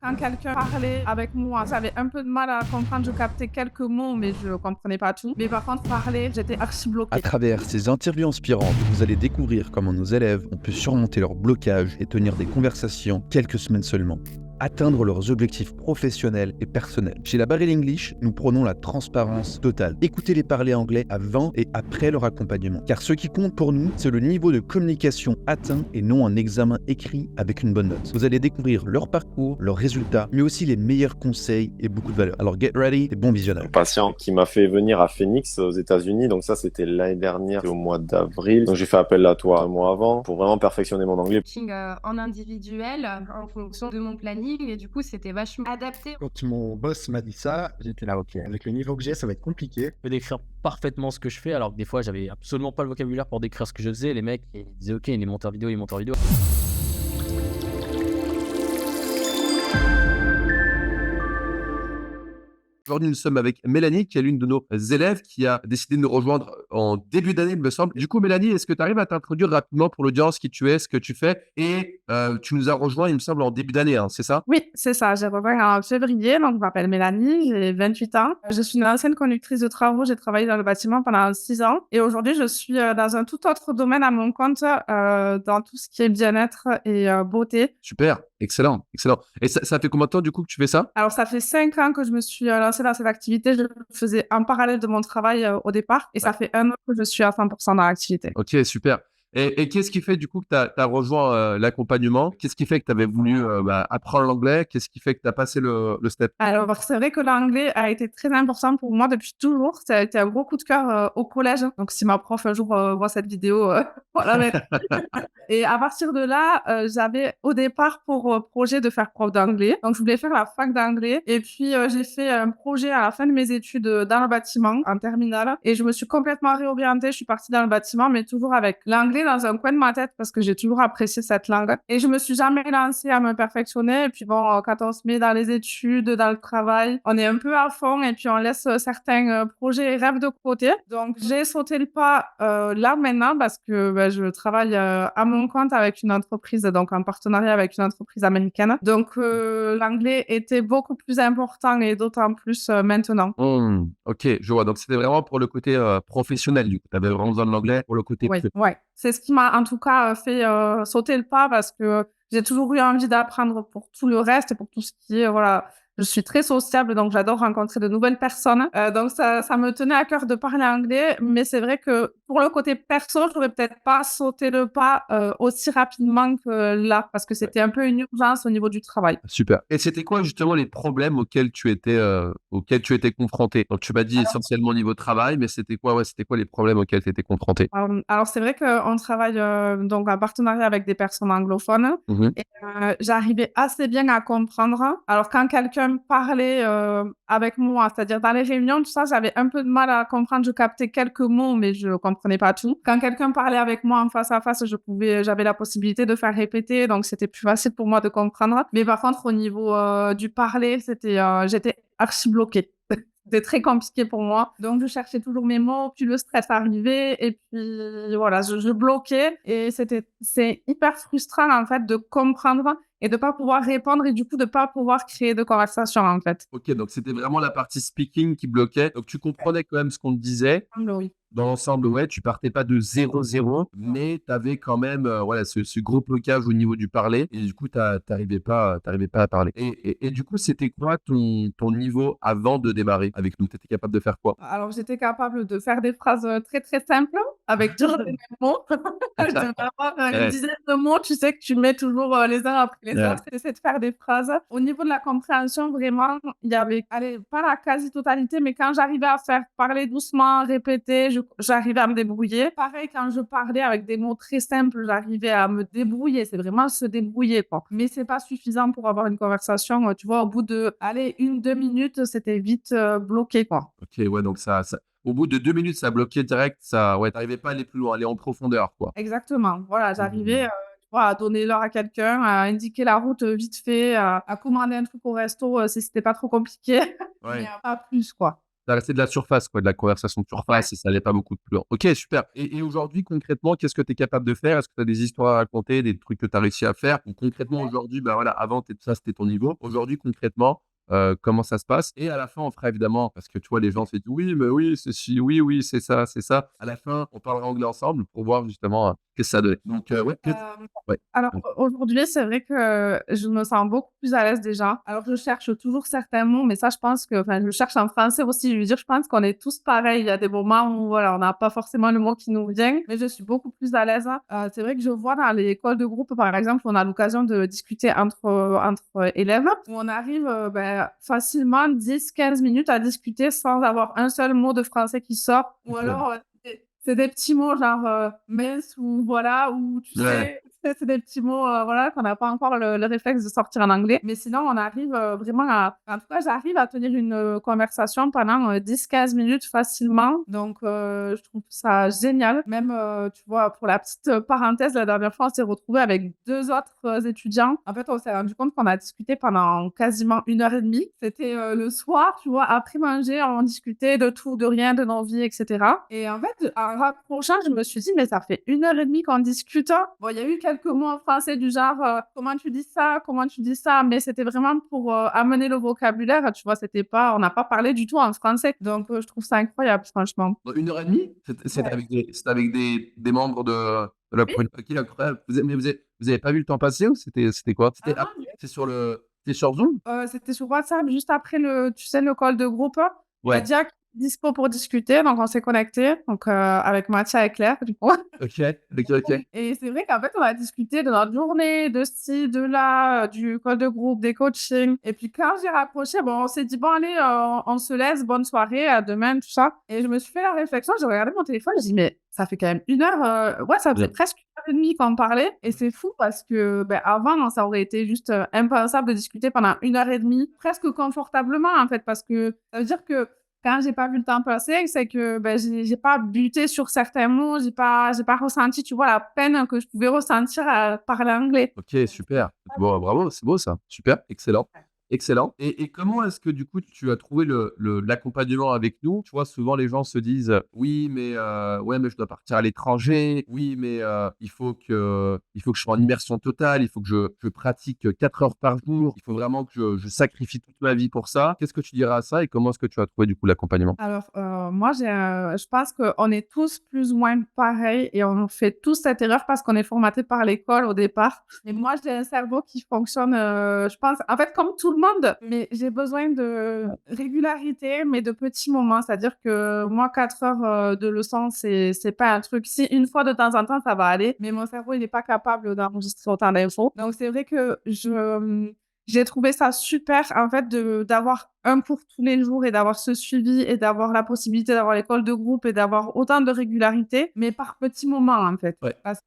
Quand quelqu'un parlait avec moi, j'avais un peu de mal à comprendre. Je captais quelques mots, mais je comprenais pas tout. Mais par contre, parler, j'étais archi À bloquée. travers ces interviews inspirantes, vous allez découvrir comment nos élèves ont pu surmonter leurs blocages et tenir des conversations quelques semaines seulement. Atteindre leurs objectifs professionnels et personnels. Chez la Barrel English, nous prenons la transparence totale. Écoutez-les parler anglais avant et après leur accompagnement. Car ce qui compte pour nous, c'est le niveau de communication atteint et non un examen écrit avec une bonne note. Vous allez découvrir leur parcours, leurs résultats, mais aussi les meilleurs conseils et beaucoup de valeur. Alors get ready et bon visionnage. Un patient qui m'a fait venir à Phoenix aux États-Unis, donc ça c'était l'année dernière, c'était au mois d'avril. Donc j'ai fait appel à toi un mois avant pour vraiment perfectionner mon anglais. En individuel en fonction de mon planning et du coup c'était vachement adapté. Quand mon boss m'a dit ça, j'étais là, ok, avec le niveau que j'ai, ça va être compliqué. Je peux décrire parfaitement ce que je fais, alors que des fois, j'avais absolument pas le vocabulaire pour décrire ce que je faisais. Les mecs, ils disaient, ok, il est monteur vidéo, il est monteur vidéo. Aujourd'hui, nous sommes avec Mélanie, qui est l'une de nos élèves, qui a décidé de nous rejoindre en début d'année, il me semble. Du coup, Mélanie, est-ce que tu arrives à t'introduire rapidement pour l'audience, qui tu es, ce que tu fais? Et tu nous as rejoint, il me semble, en début d'année, hein, c'est ça? Oui, c'est ça. J'ai rejoint en février, donc je m'appelle Mélanie, j'ai 28 ans. Je suis une ancienne conductrice de travaux. J'ai travaillé dans le bâtiment pendant 6 ans. Et aujourd'hui, je suis dans un tout autre domaine à mon compte, dans tout ce qui est bien-être et beauté. Super, excellent, excellent. Et ça fait combien de temps, du coup, que tu fais ça? Alors, ça fait 5 ans que je me suis lancée dans cette activité. Je le faisais en parallèle de mon travail au départ. Et ça fait 1 an que je suis à 100% dans l'activité. Ok, super. Et qu'est-ce qui fait, du coup, que tu as rejoint l'accompagnement? Qu'est-ce qui fait que tu avais voulu apprendre l'anglais? Qu'est-ce qui fait que tu as passé le step? Alors, c'est vrai que l'anglais a été très important pour moi depuis toujours. Ça a été un gros coup de cœur au collège. Donc, si ma prof un jour voit cette vidéo, voilà. Et à partir de là, j'avais au départ pour projet de faire prof d'anglais. Donc, je voulais faire la fac d'anglais. Et puis, j'ai fait un projet à la fin de mes études dans le bâtiment, en terminale. Et je me suis complètement réorientée. Je suis partie dans le bâtiment, mais toujours avec l'anglais dans un coin de ma tête parce que j'ai toujours apprécié cette langue. Et je me suis jamais lancée à me perfectionner. Et puis bon, quand on se met dans les études, dans le travail, on est un peu à fond et puis on laisse certains projets et rêves de côté. Donc, j'ai sauté le pas là maintenant parce que je travaille à mon compte avec une entreprise, donc en partenariat avec une entreprise américaine. Donc, l'anglais était beaucoup plus important et d'autant plus maintenant. Ok, je vois. Donc, c'était vraiment pour le côté professionnel, du coup. Tu avais vraiment besoin de l'anglais pour le côté Oui, ouais. C'est ce qui m'a en tout cas fait sauter le pas parce que j'ai toujours eu envie d'apprendre pour tout le reste et pour tout ce qui est, voilà. Je suis très sociable, donc j'adore rencontrer de nouvelles personnes. Donc ça me tenait à cœur de parler anglais, mais c'est vrai que pour le côté perso, j'aurais peut-être pas sauté le pas aussi rapidement que là, parce que c'était un peu une urgence au niveau du travail. Super. Et c'était quoi justement les problèmes auxquels tu étais confronté? Donc tu m'as dit essentiellement au niveau travail, mais c'était quoi, c'était quoi les problèmes auxquels tu étais confronté? Alors c'est vrai qu'on travaille donc en partenariat avec des personnes anglophones et j'arrivais assez bien à comprendre. Alors quand quelqu'un parlait avec moi, c'est-à-dire dans les réunions, tout ça, j'avais un peu de mal à comprendre. Je captais quelques mots, mais je comprenais pas tout. Quand quelqu'un parlait avec moi en face à face, j'avais la possibilité de faire répéter, donc c'était plus facile pour moi de comprendre. Mais par contre, au niveau du parler, j'étais archi bloquée. C'était très compliqué pour moi. Donc, je cherchais toujours mes mots, puis le stress arrivait, et puis voilà, je bloquais. Et c'est hyper frustrant, en fait, de comprendre et de pas pouvoir répondre et du coup, de pas pouvoir créer de conversation, en fait. Ok, donc c'était vraiment la partie speaking qui bloquait. Donc tu comprenais quand même ce qu'on te disait. Oui. Dans l'ensemble, ouais, tu partais pas de 0-0, mais tu avais quand même voilà, ce gros blocage au niveau du parler. Et du coup, t'arrivais pas à parler. Et du coup, c'était quoi ton niveau avant de démarrer avec nous? Tu étais capable de faire quoi? Alors, j'étais capable de faire des phrases très, très simples avec toujours les mêmes mots. Je devais avoir une Ouais. dizaine de mots, tu sais, que tu mets toujours les uns après les Ouais. autres. J'essaie de faire des phrases. Au niveau de la compréhension, vraiment, il y avait, allez, pas la quasi-totalité, mais quand j'arrivais à faire parler doucement, répéter, j'arrivais à me débrouiller. Pareil, quand je parlais avec des mots très simples, j'arrivais à me débrouiller. C'est vraiment se débrouiller, quoi. Mais c'est pas suffisant pour avoir une conversation. Tu vois, au bout de, allez, 1-2 minutes, c'était vite bloqué, quoi. Ok, ouais, donc au bout de 2 minutes, ça bloquait direct. Ouais, t'arrivais pas à aller plus loin, aller en profondeur, quoi. Exactement. Voilà, j'arrivais, tu vois, à donner l'heure à quelqu'un, à indiquer la route vite fait, à commander un truc au resto si c'était pas trop compliqué, Ouais. mais pas plus, quoi. ça restait de la surface, quoi, de la conversation de surface et ça allait pas beaucoup plus loin. Ok, super. Et aujourd'hui, concrètement, qu'est-ce que tu es capable de faire? Est-ce que tu as des histoires à raconter, des trucs que tu as réussi à faire? Ou concrètement, aujourd'hui, bah voilà, avant, ça, c'était ton niveau. Aujourd'hui, concrètement, comment ça se passe? Et à la fin, on fera évidemment, parce que tu vois, les gens se disent oui, mais oui, c'est si, oui, oui, c'est ça, c'est ça. À la fin, on parlera anglais ensemble pour voir justement qu'est-ce que ça donne. Donc, ouais, ouais. Alors aujourd'hui, c'est vrai que je me sens beaucoup plus à l'aise déjà. Alors je cherche toujours certains mots, mais ça, je pense que, enfin, je le cherche en français aussi. Je veux dire, je pense qu'on est tous pareils. Il y a des moments où, voilà, on n'a pas forcément le mot qui nous vient, mais je suis beaucoup plus à l'aise. C'est vrai que je vois dans les écoles de groupe, par exemple, on a l'occasion de discuter entre élèves, où on arrive facilement 10-15 minutes à discuter sans avoir un seul mot de français qui sort. Ou alors, c'est des petits mots genre mince ou voilà, ou tu Ouais. sais, c'est des petits mots voilà, qu'on n'a pas encore le réflexe de sortir en anglais. Mais sinon, on arrive vraiment à. En tout cas, j'arrive à tenir une conversation pendant 10-15 minutes facilement. Donc, je trouve ça génial. Même, tu vois, pour la petite parenthèse, la dernière fois, on s'est retrouvés avec 2 autres étudiants. En fait, on s'est rendu compte qu'on a discuté pendant quasiment 1 heure et demie. C'était le soir, tu vois, après manger, on discutait de tout, de rien, de nos vies, etc. Et en fait, en rapprochant, je me suis dit, mais ça fait 1 heure et demie qu'on discute. Bon, il y a eu quelques mots en français du genre, comment tu dis ça, mais c'était vraiment pour amener le vocabulaire, tu vois, on n'a pas parlé du tout en français. Donc, je trouve ça incroyable, franchement. 1 heure et demie? C'était Ouais. avec des membres de la Oui. Ok, incroyable. Mais vous avez pas vu le temps passer ou c'était quoi? Ah non, C'est sur Zoom? c'était sur WhatsApp, juste après tu sais, le call de groupe. Il y a Ouais. Dia qui est dispo pour discuter, donc on s'est connectés, donc avec Mathia et Claire, du coup. Ok, ok. Et c'est vrai qu'en fait, on a discuté de notre journée, de ci, de là, du call de groupe, des coachings. Et puis quand j'ai raccroché, bon, on s'est dit, bon, allez, on se laisse, bonne soirée, à demain, tout ça. Et je me suis fait la réflexion, j'ai regardé mon téléphone, j'ai dit, mais ça fait quand même 1 heure, ouais, ça faisait Ouais. presque 1 heure et demie qu'on parlait. Et c'est fou parce que, avant, ça aurait été juste impensable de discuter pendant 1 heure et demie, presque confortablement, en fait, parce que ça veut dire que quand j'ai pas vu le temps passer, c'est que j'ai pas buté sur certains mots, j'ai pas ressenti, tu vois, la peine que je pouvais ressentir à parler anglais. Ok, super. Bon, bravo, c'est beau ça. Super, excellent. Excellent. Et comment est-ce que du coup tu as trouvé l'accompagnement avec nous? Tu vois, souvent les gens se disent oui, mais ouais, mais je dois partir à l'étranger. Oui, mais il faut que je sois en immersion totale. Il faut que je pratique 4 heures par jour. Il faut vraiment que je sacrifie toute ma vie pour ça. Qu'est-ce que tu diras à ça et comment est-ce que tu as trouvé du coup l'accompagnement? Alors, moi, je pense qu'on est tous plus ou moins pareils et on fait tous cette erreur parce qu'on est formaté par l'école au départ. Et moi, j'ai un cerveau qui fonctionne, je pense, en fait, comme tout le monde, mais j'ai besoin de régularité, mais de petits moments. C'est-à-dire que moi, 4 heures de leçon, c'est pas un truc. Si une fois de temps en temps, ça va aller, mais mon cerveau, il n'est pas capable d'enregistrer autant d'infos. Donc, c'est vrai que j'ai trouvé ça super, en fait, d'avoir un cours tous les jours et d'avoir ce suivi et d'avoir la possibilité d'avoir l'école de groupe et d'avoir autant de régularité, mais par petits moments, en fait. Ouais. Parce que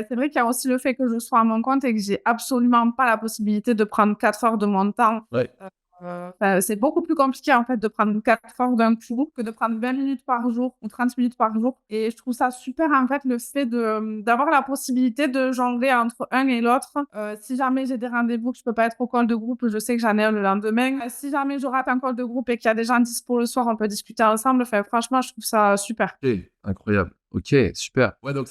c'est vrai qu'il y a aussi le fait que je sois à mon compte et que j'ai absolument pas la possibilité de prendre 4 heures de mon temps. Ouais. C'est beaucoup plus compliqué, en fait, de prendre 4 heures d'un coup que de prendre 20 minutes par jour ou 30 minutes par jour. Et je trouve ça super, en fait, le fait d'avoir la possibilité de jongler entre un et l'autre. Si jamais j'ai des rendez-vous que je peux pas être au call de groupe, je sais que j'en ai un le lendemain. Si jamais je rate un call de groupe et qu'il y a des gens dispo le soir, on peut discuter ensemble. Enfin, franchement, je trouve ça super. Ok, incroyable. Ok, super. Ouais, donc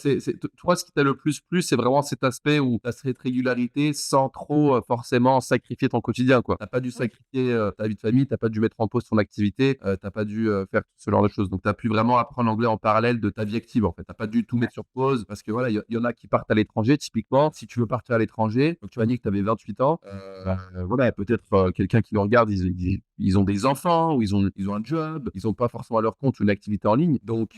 toi, ce qui t'a le plus plu, c'est vraiment cet aspect où tu as cette régularité sans trop forcément sacrifier ton quotidien, quoi. T'as pas dû sacrifier ta vie de famille, t'as pas dû mettre en pause ton activité, t'as pas dû faire ce genre de choses. Donc, tu as pu vraiment apprendre l'anglais en parallèle de ta vie active, en fait. T'as pas dû tout mettre sur pause parce que voilà, il y en a qui partent à l'étranger, typiquement. Si tu veux partir à l'étranger, donc tu m'as dit que tu avais 28 ans, voilà, peut-être quelqu'un qui nous regarde, ils ont des enfants ou ils ont un job, ils ont pas forcément à leur compte une activité en ligne. Donc,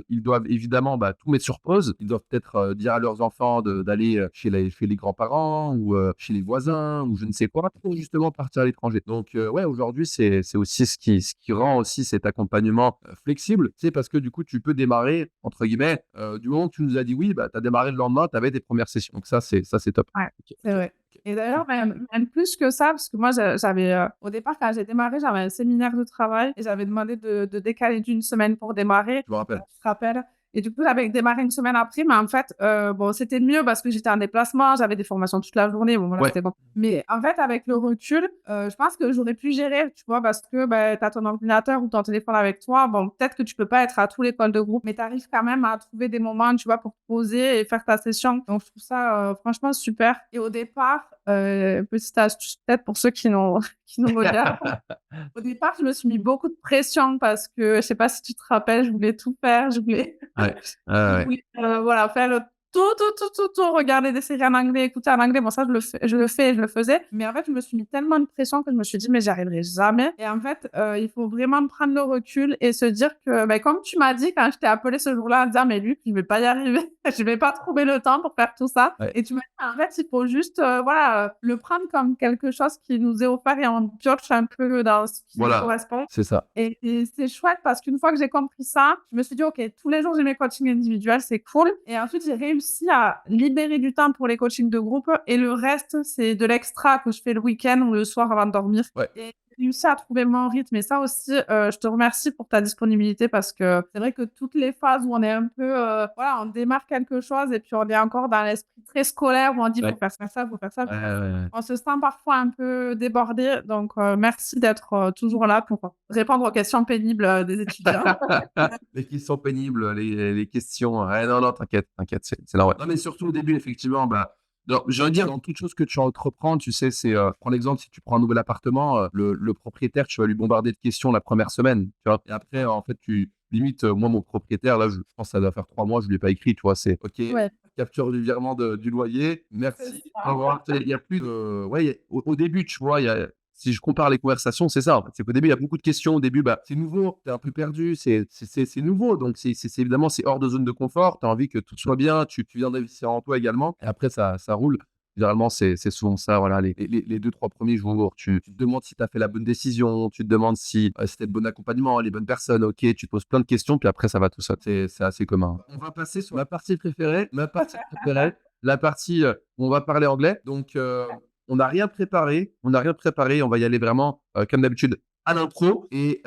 ils doivent évidemment tout mettre sur pause. Ils doivent peut-être dire à leurs enfants d'aller chez les grands-parents ou chez les voisins ou je ne sais quoi pour justement partir à l'étranger. Donc, ouais, aujourd'hui, c'est aussi ce qui rend aussi cet accompagnement flexible. C'est parce que du coup, tu peux démarrer, entre guillemets, du moment que tu nous as dit oui, tu as démarré le lendemain, tu avais tes premières sessions. Donc, ça, c'est top. Ouais, Ok. c'est vrai. Et d'ailleurs, même plus que ça, parce que moi, j'avais, au départ, quand j'ai démarré, j'avais un séminaire de travail et j'avais demandé de décaler d'1 semaine pour démarrer. Je me rappelle. Tu te rappelles? Et du coup, j'avais démarré une semaine après, mais en fait, bon, c'était mieux parce que j'étais en déplacement, j'avais des formations toute la journée, bon, voilà, Ouais. c'était bon. Mais en fait, avec le recul, je pense que j'aurais pu gérer, tu vois, parce que tu as ton ordinateur ou ton téléphone avec toi. Bon, peut-être que tu peux pas être à tous les calls de groupe, mais tu arrives quand même à trouver des moments, tu vois, pour te poser et faire ta session. Donc, je trouve ça franchement super. Et au départ, petite astuce peut-être pour ceux qui nous regardent. Au départ, je me suis mis beaucoup de pression parce que, je sais pas si tu te rappelles, je voulais tout faire, je voulais, Ouais. je Ouais. voulais voilà, faire tout, regarder des séries en anglais, écouter en anglais. Bon, ça, je le faisais. Mais en fait, je me suis mis tellement de pression que je me suis dit, mais j'y arriverai jamais. Et en fait, il faut vraiment prendre le recul et se dire que, comme tu m'as dit quand je t'ai appelé ce jour-là en disant, mais Luc, je vais pas y arriver. Je vais pas trouver le temps pour faire tout ça. Ouais. Et tu m'as dit, en fait, il faut juste, le prendre comme quelque chose qui nous est offert et on pioche un peu dans ce qui nous Voilà. correspond. C'est ça. Et c'est chouette parce qu'une fois que j'ai compris ça, je me suis dit, OK, tous les jours, j'ai mes coachings individuels, c'est cool. Et ensuite, j'ai réussi à libérer du temps pour les coachings de groupe. Et le reste, c'est de l'extra que je fais le week-end ou le soir avant de dormir. Ouais. Et j'ai réussi à trouver mon rythme. Et ça aussi, je te remercie pour ta disponibilité parce que c'est vrai que toutes les phases où on est un peu, on démarre quelque chose et puis on est encore dans l'esprit très scolaire où on dit, Ouais. faut faire ça, faut faire ça. Ouais. On se sent parfois un peu débordé, donc merci d'être toujours là pour répondre aux questions pénibles des étudiants. Les questions pénibles, les questions. Ouais, non, t'inquiète, c'est normal. Non, mais surtout au début, effectivement, alors, je veux dire, dans toute chose que tu entreprends, tu sais, prends l'exemple, si tu prends un nouvel appartement, le propriétaire, tu vas lui bombarder de questions la première semaine, tu vois. Et après, en fait, limite, moi, mon propriétaire, là, je pense que ça doit faire 3 mois, je ne lui ai pas écrit, tu vois, c'est OK, Ouais. capture du virement du loyer, merci, C'est ça. au revoir. Il n'y a plus de. Ouais, au début, tu vois, si je compare les conversations, c'est ça. En fait. C'est qu'au début, il y a beaucoup de questions. Au début, c'est nouveau, tu es un peu perdu, c'est nouveau. Donc, évidemment, c'est hors de zone de confort. Tu as envie que tout soit bien. Tu viens d'investir en toi également. Et après, ça roule. Généralement, c'est souvent ça. Voilà, les 2-3 premiers jours, tu te demandes si tu as fait la bonne décision. Tu te demandes si c'était le bon accompagnement, les bonnes personnes. OK, tu te poses plein de questions. Puis après, ça va tout seul. C'est assez commun. On va passer sur ma partie préférée. La partie où on va parler anglais. Donc, on n'a rien préparé. On va y aller vraiment, comme d'habitude, à l'impro. Et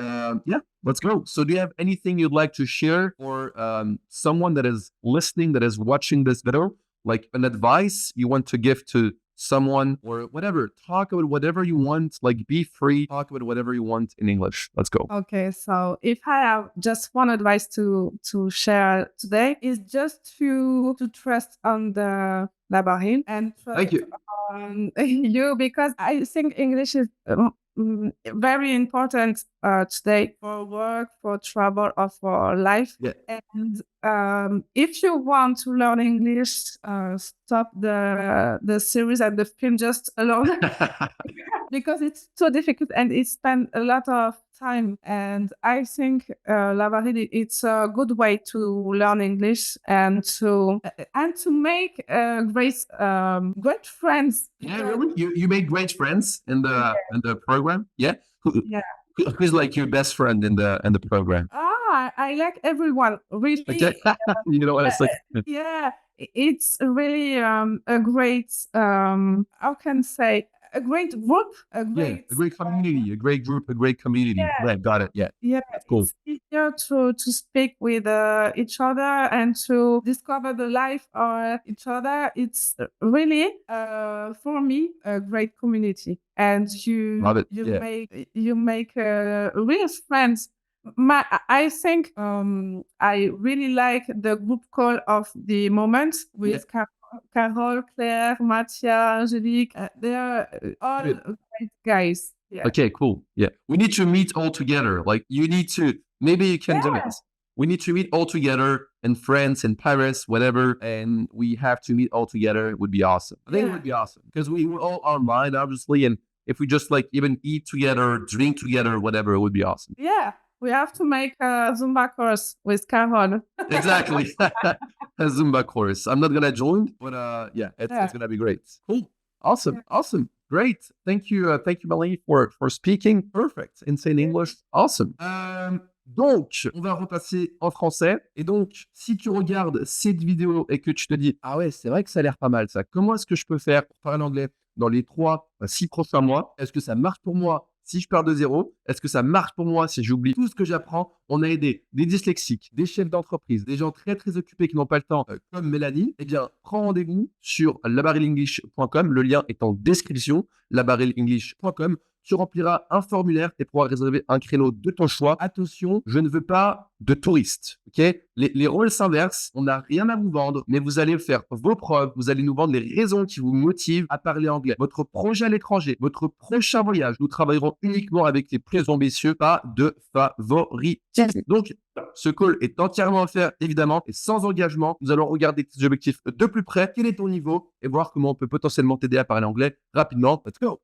yeah, let's go. So do you have anything you'd like to share for someone that is listening, that is watching this video? Like an advice you want to give to someone or whatever. Talk about whatever you want. Like be free. Talk about whatever you want in English. Let's go. Okay, so if I have just one advice to share today is just to trust on the Labarin and trust Thank you. on you because I think English is very important today for work, for travel, or for life. Yeah. And if you want to learn English, stop the series and the film just alone because it's so difficult and it spends a lot of time. And I think Lavaride, it's a good way to learn English and to make great friends. Yeah, really? You made great friends in the program? Yeah? Yeah. Who's like your best friend in the program? I like everyone really. Okay. You know what it's like? Yeah, it's really a great how can I say a great group, A great community, a great group, a great community. Yeah. Right, got it. Yeah. Yeah, Cool. it's easier to speak with each other and to discover the life of each other. It's really, for me, a great community. And Love it. Yeah. you make real friends. I think I really like the group call of the moment with Carol, Claire, Mattia, Angelique. They are all Good. great guys. Yeah. Okay, cool. Yeah. We need to meet all together. Like maybe you can do it. We need to meet all together in France, in Paris, whatever. And we have to meet all together. It would be awesome. I think it would be awesome because we were all online, obviously. And if we just like even eat together, drink together, whatever, it would be awesome. Yeah. We have to make a Zumba course with Carol. Exactly. A Zumba course. I'm not going to join, but it's going to be great. Cool. Awesome. Yeah. Awesome. Great. Thank you, Melanie, for speaking. Perfect. Insane English. Awesome. Donc, on va repasser en français. Et donc, si tu regardes cette vidéo et que tu te dis « Ah ouais, c'est vrai que ça a l'air pas mal ça. Comment est-ce que je peux faire pour parler anglais dans les 3 à 6 prochains mois? Est-ce que ça marche pour moi si je pars de zéro, est-ce que ça marche pour moi si j'oublie tout ce que j'apprends? On a aidé des dyslexiques, des chefs d'entreprise, des gens très très occupés qui n'ont pas le temps, comme Mélanie. Eh bien, prends rendez-vous sur labarelenglish.com. Le lien est en description, labarelenglish.com. Tu rempliras un formulaire et pourras réserver un créneau de ton choix. Attention, je ne veux pas de touristes. Ok, les rôles s'inversent. On n'a rien à vous vendre, mais vous allez faire vos preuves. Vous allez nous vendre les raisons qui vous motivent à parler anglais. Votre projet à l'étranger, votre prochain voyage. Nous travaillerons uniquement avec les plus ambitieux, pas de favoritisme. Donc, ce call est entièrement offert, évidemment, et sans engagement. Nous allons regarder tes objectifs de plus près. Quel est ton niveau et voir comment on peut potentiellement t'aider à parler anglais rapidement. Let's go!